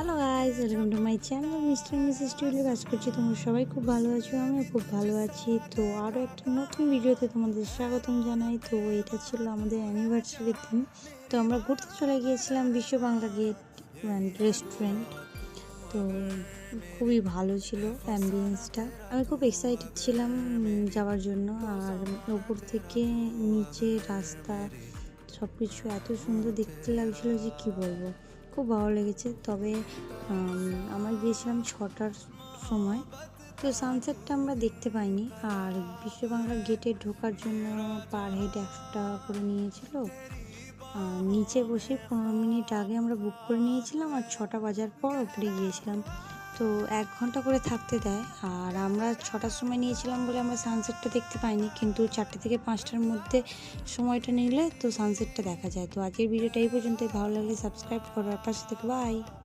Hello guys, welcome to my channel mister missus Tulip. আশা করছি তোমরা সবাই খুব ভালো আছো, আমিও খুব ভালো আছি। তো আরও একটা নতুন ভিডিওতে তোমাদের স্বাগতম জানাই। তো এটা ছিল আমাদের অ্যানিভার্সারির দিন। তো আমরা ঘুরতে চলে গিয়েছিলাম বিশ্ব বাংলা গেট রেস্টুরেন্ট। তো খুবই ভালো ছিল অ্যাম্বিয়েন্সটা। আমি খুব এক্সাইটেড ছিলাম যাওয়ার জন্য। আর ওপর থেকে নিচে রাস্তা সব কিছু এত সুন্দর দেখতে লাগছিল যে কি বলবো, খুব ভালো লেগেছে। তবে আমরা গিয়েছিলাম 6টার সময়, তো সানসেটটা আমরা দেখতে পাইনি। আর বিশ্ব বাংলা গেটে ঢোকার জন্য পার হেড 100 টাকা করে নিয়েছিল। নিচে বসে 15 মিনিট আগে আমরা বুক করে নিয়েছিলাম, আর 6টা বাজার পর ওপরে গিয়েছিলাম। তো 1 ঘন্টা করে থাকতে দেয়। আর আমরা 6টার সময় নিয়েছিলাম বলে আমরা সানসেটটা দেখতে পাইনি, কিন্তু 4টে থেকে 5টার মধ্যে সময়টা নিলে তো সানসেটটা দেখা যায়। তো আজকের ভিডিওটা এই পর্যন্তই। ভালো লাগলে সাবস্ক্রাইব করো আর পাশে থেকে বাই।